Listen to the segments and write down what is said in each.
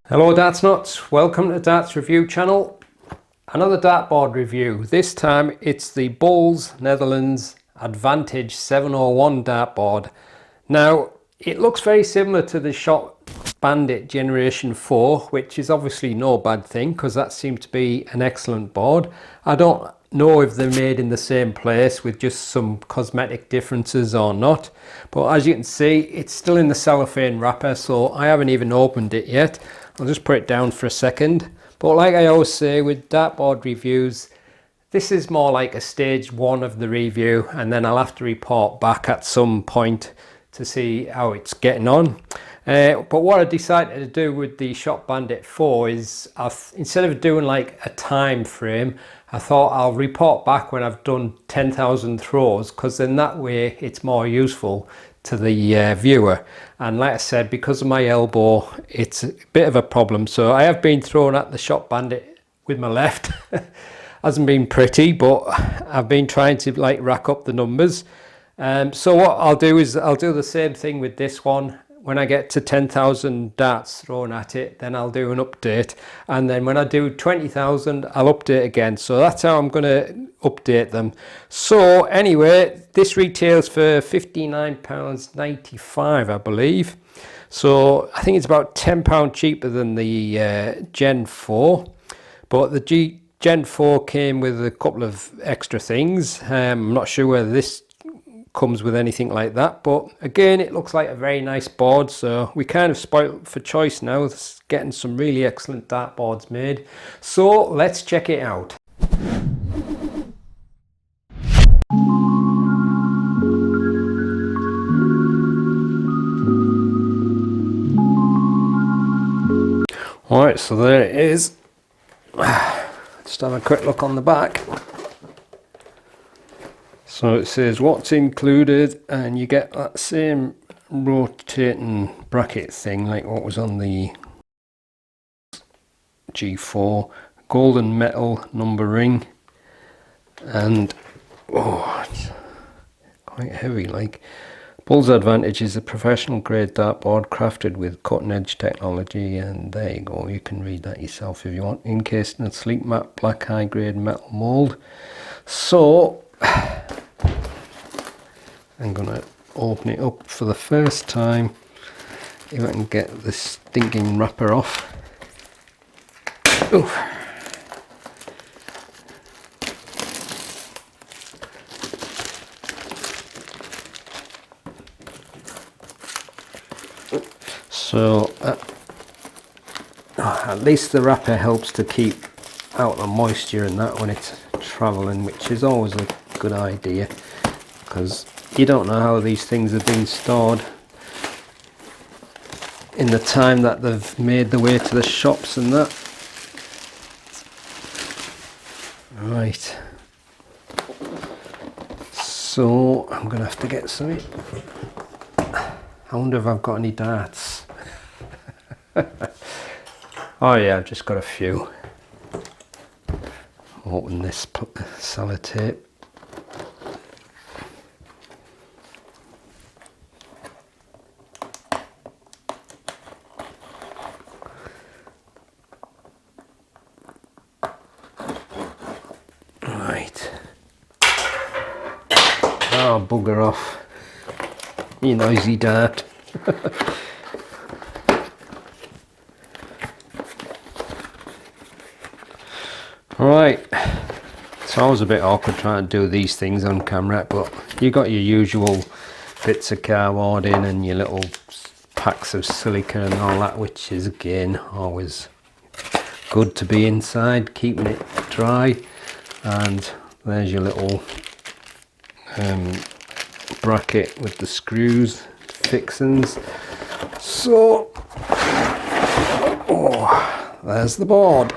Hello Darts Nuts, welcome to Darts Review channel. Another dartboard review. This time it's the Bulls Netherlands Advantage 701 dartboard. Now it looks very similar to the Shot Bandit Generation 4, which is obviously no bad thing because that seemed to be an excellent board. I don't know if they're made in the same place with just some cosmetic differences or not, but as you can see it's still in the cellophane wrapper, so I haven't even opened it yet. I'll just put it down for a second. But like I always say with dartboard reviews, this is more like a stage one of the review, and then I'll have to report back at some point to see how it's getting on. But what I decided to do with the Shot Bandit 4 is instead of doing like a time frame, I thought I'll report back when I've done 10,000 throws, because then that way it's more useful to the viewer. And like I said, because of my elbow, it's a bit of a problem. So I have been thrown at the Shot Bandit with my left. Hasn't been pretty, but I've been trying to like rack up the numbers. So what I'll do is I'll do the same thing with this one. When I get to 10,000 darts thrown at it, then I'll do an update, and then when I do 20,000 I'll update again. So that's how I'm going to update them. So anyway, this retails for £59.95 I believe, so I think it's about £10 cheaper than the Gen 4, but the Gen 4 came with a couple of extra things. I'm not sure whether this comes with anything like that, but again it looks like a very nice board, so we kind of spoiled for choice now. It's getting some really excellent dartboards made, so let's check it out. Alright, so there it is. Just have a quick look on the back. So it says what's included, and you get that same rotating bracket thing like what was on the G4, golden metal number ring, and it's quite heavy. Like, Bulls Advantage is a professional grade dartboard crafted with cutting edge technology, and there you go, you can read that yourself if you want. Encased in a sleek matte black high grade metal mould. So I'm gonna open it up for the first time, if I can get this stinking wrapper off. Oof. So at least the wrapper helps to keep out the moisture and that when it's traveling, which is always a good idea, because you don't know how these things have been stored in the time that they've made their way to the shops and that. Right, so I'm gonna have to get something. I wonder if I've got any darts. Oh yeah, I've just got a few. Open this sellotape. Right. Oh, bugger off. You noisy dart. Right, so I was a bit awkward trying to do these things on camera, but you got your usual bits of cardboard in and your little packs of silica and all that, which is again always good to be inside, keeping it dry. And there's your little bracket with the screws, fixings. So there's the board,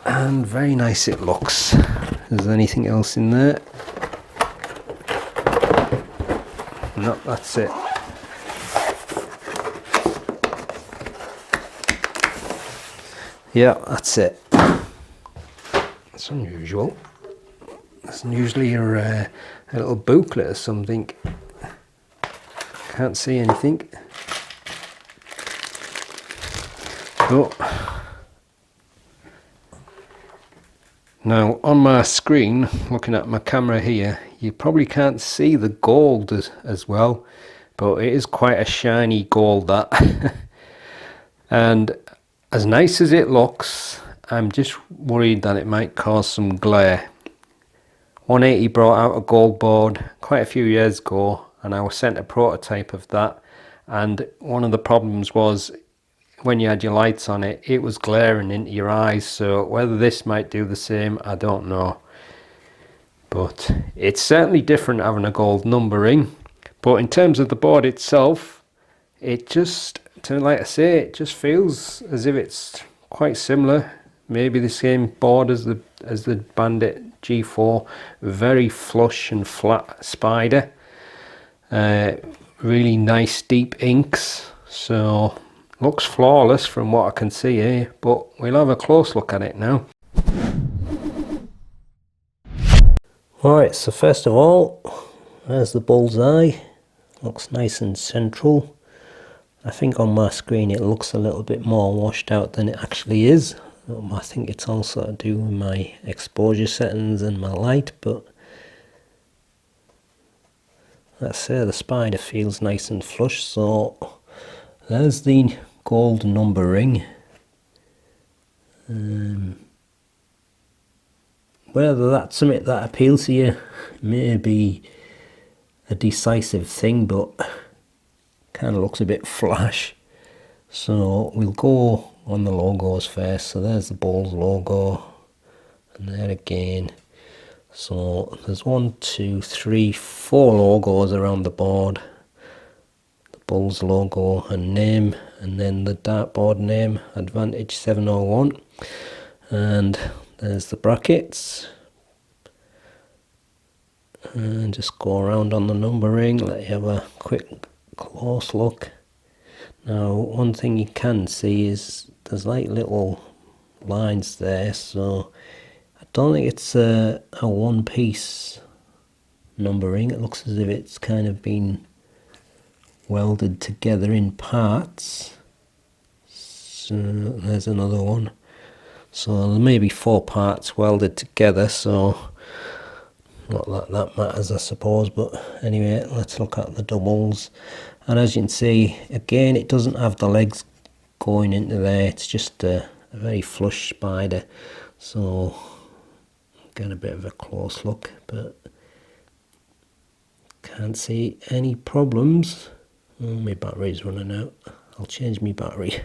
and very nice it looks. Is there anything else in there? No, that's it. Yeah, that's it. That's unusual. That's usually a little booklet or something. Can't see anything. But now on my screen, looking at my camera here, you probably can't see the gold as well, but it is quite a shiny gold, that. And as nice as it looks, I'm just worried that it might cause some glare. 180 brought out a gold board quite a few years ago, and I was sent a prototype of that, and one of the problems was when you had your lights on it, it was glaring into your eyes. So whether this might do the same, I don't know. But it's certainly different having a gold numbering. But in terms of the board itself, it just, like I say, it just feels as if it's quite similar. Maybe the same board as the Bandit G4. Very flush and flat spider. Really nice deep inks. So looks flawless from what I can see here, but we'll have a close look at it now. Alright, so first of all, there's the bullseye. Looks nice and central. I think on my screen it looks a little bit more washed out than it actually is. I think it's also to do with my exposure settings and my light, but let's say the spider feels nice and flush. So there's the gold numbering. Whether that's something that appeals to you may be a decisive thing, but kind of looks a bit flash. So we'll go on the logos first. So there's the Bulls logo, and there again. So there's 1, 2, 3, 4 logos around the board. The Bulls logo and name, and then the dartboard name, Advantage 701. And there's the brackets. And just go around on the numbering, let you have a quick close look. Now one thing you can see is there's like little lines there, so I don't think it's a one piece numbering. It looks as if it's kind of been welded together in parts. So there's another one. So there may be 4 parts welded together, so not that that matters, I suppose. But anyway, let's look at the doubles. And as you can see, again, it doesn't have the legs going into there. It's just a very flush spider. So get a bit of a close look, but can't see any problems. Oh, my battery's running out. I'll change my battery.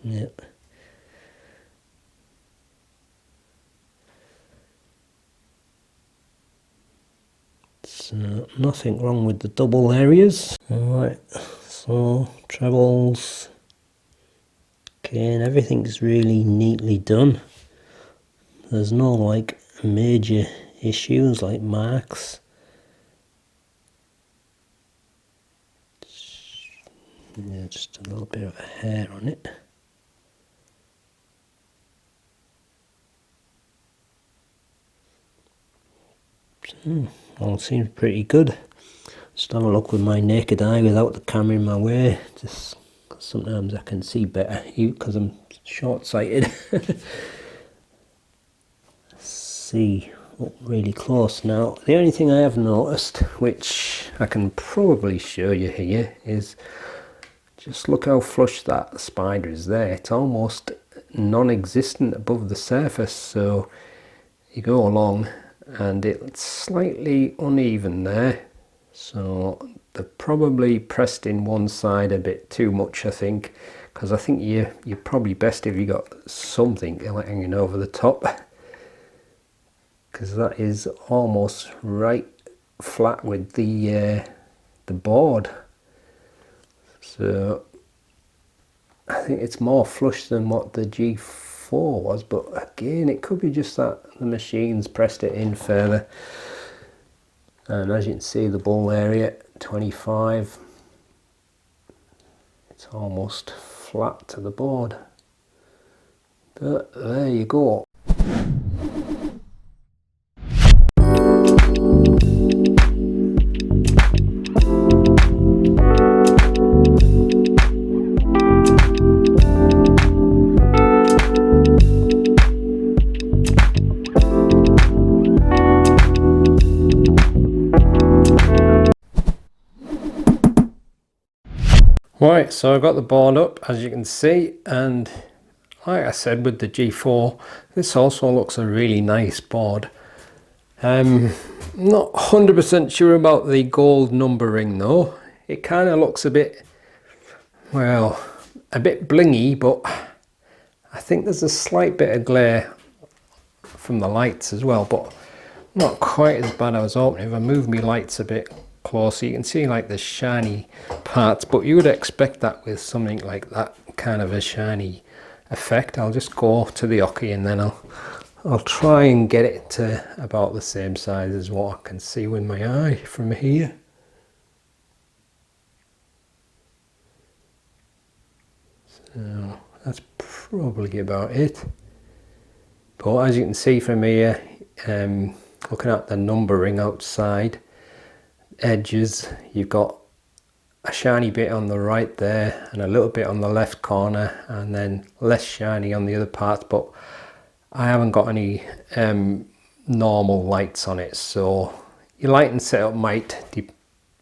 Yep. So nothing wrong with the double areas. Alright, so trebles. Again, everything's really neatly done. There's no like major issues like marks. Yeah, just a little bit of a hair on it. All seems pretty good. Just have a look with my naked eye without the camera in my way. Just sometimes I can see better because I'm short-sighted. See up really close now. The only thing I have noticed, which I can probably show you here, is just look how flush that spider is there. It's almost non-existent above the surface, so you go along and it's slightly uneven there. So they're probably pressed in one side a bit too much, I think, because I think you're probably best if you got something hanging over the top, because that is almost right flat with the board. So I think it's more flush than what the G4 was, but again, it could be just that the machine's pressed it in further. And as you can see, the bull area 25, it's almost flat to the board. But there you go. Right, so I've got the board up, as you can see, and like I said with the G4, this also looks a really nice board. Not 100% sure about the gold numbering though. It kind of looks a bit, well, a bit blingy, but I think there's a slight bit of glare from the lights as well, but not quite as bad as I was hoping. If I move my lights a bit closer, you can see like the shiny parts, but you would expect that with something like that, kind of a shiny effect. I'll just go to the hockey and then I'll try and get it to about the same size as what I can see with my eye from here. So that's probably about it. But as you can see from here, looking at the numbering outside edges, you've got a shiny bit on the right there and a little bit on the left corner, and then less shiny on the other parts, but I haven't got any normal lights on it, so your lighting setup might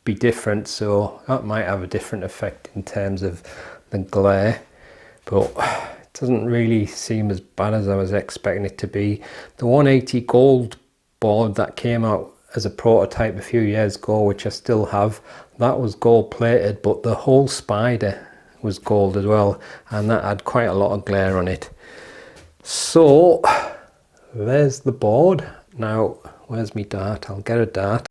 be different, so that might have a different effect in terms of the glare, but it doesn't really seem as bad as I was expecting it to be. The 180 gold board that came out as a prototype a few years ago, which I still have, that was gold plated, but the whole spider was gold as well, and that had quite a lot of glare on it. So there's the board. Now where's my dart? I'll get a dart.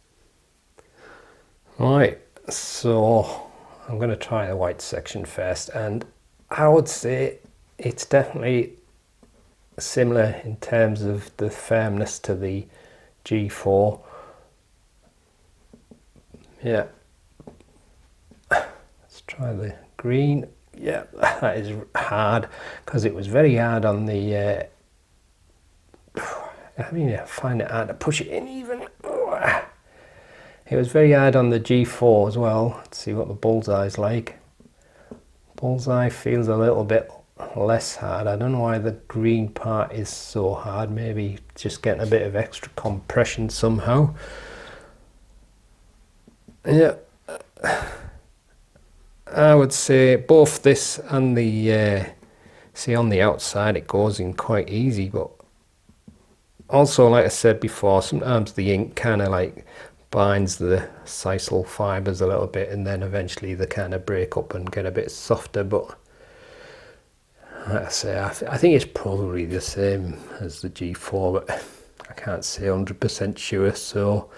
Right, so I'm going to try the white section first, and I would say it's definitely similar in terms of the firmness to the G4. Yeah, let's try the green. Yeah, that is hard, because it was very hard on the I mean, I find it hard to push it in even. It was very hard on the G4 as well. Let's see what the bullseye's like. Bullseye feels a little bit less hard. I don't know why the green part is so hard. Maybe just getting a bit of extra compression somehow. Yeah, I would say both this and the see on the outside it goes in quite easy, but also, like I said before, sometimes the ink kind of like binds the sisal fibers a little bit, and then eventually they kind of break up and get a bit softer. But like I say, I think it's probably the same as the G4, but I can't say 100% sure. So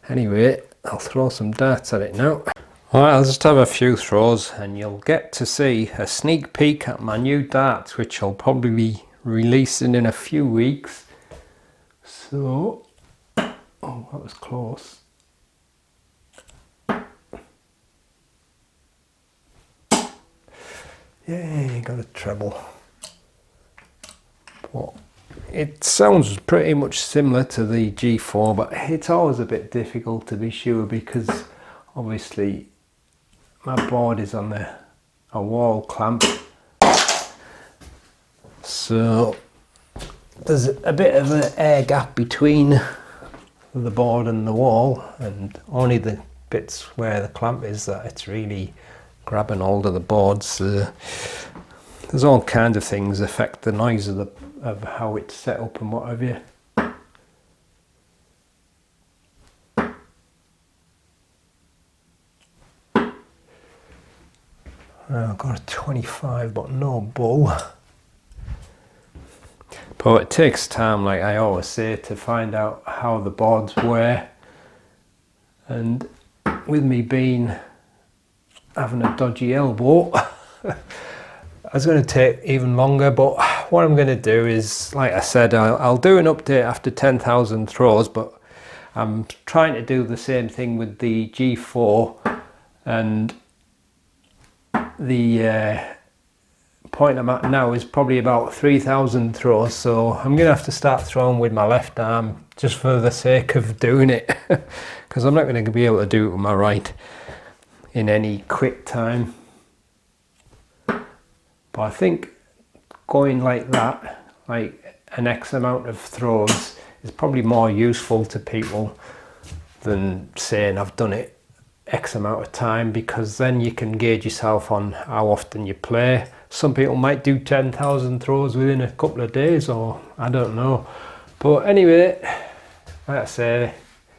anyway, I'll throw some darts at it now. Alright, I'll just have a few throws and you'll get to see a sneak peek at my new darts, which I'll probably be releasing in a few weeks. So, oh, that was close. Yay, got a treble. But it sounds pretty much similar to the G4, but it's always a bit difficult to be sure, because obviously my board is on a wall clamp, so there's a bit of an air gap between the board and the wall, and only the bits where the clamp is that it's really grabbing hold of the board. So there's all kinds of things affect the noise of how it's set up and what have you. I've got a 25 but no bull. But it takes time, like I always say, to find out how the boards wear. And with me having a dodgy elbow, it's going to take even longer. But what I'm going to do is, like I said, I'll do an update after 10,000 throws, but I'm trying to do the same thing with the G4, and the point I'm at now is probably about 3,000 throws, so I'm gonna have to start throwing with my left arm just for the sake of doing it, because I'm not going to be able to do it with my right in any quick time. But I think going like that, like an X amount of throws, is probably more useful to people than saying I've done it X amount of time, because then you can gauge yourself on how often you play. Some people might do 10,000 throws within a couple of days, or I don't know. But anyway, like I say,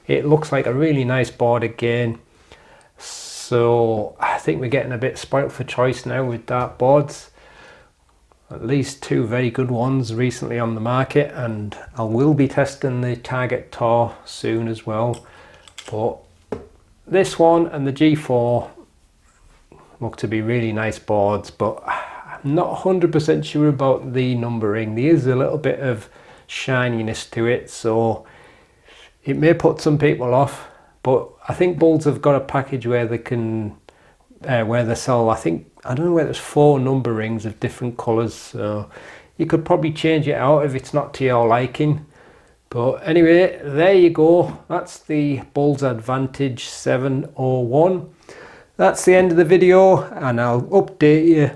it looks like a really nice board again. So I think we're getting a bit spoilt for choice now with dartboards. At least 2 very good ones recently on the market, and I will be testing the Target Tor soon as well. But this one and the G4 look to be really nice boards, but I'm not 100% sure about the numbering. There is a little bit of shininess to it, so it may put some people off. But I think Bulls have got a package where they can where they sell, I don't know whether there's 4 number rings of different colours, so you could probably change it out if it's not to your liking. But anyway, there you go. That's the Bulls Advantage 701. That's the end of the video, and I'll update you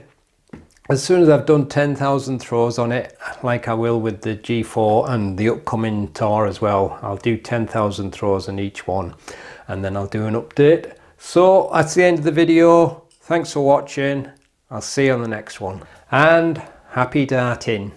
as soon as I've done 10,000 throws on it, like I will with the G4 and the upcoming Tor as well. I'll do 10,000 throws on each one, and then I'll do an update. So that's the end of the video. Thanks for watching. I'll see you on the next one, and happy darting.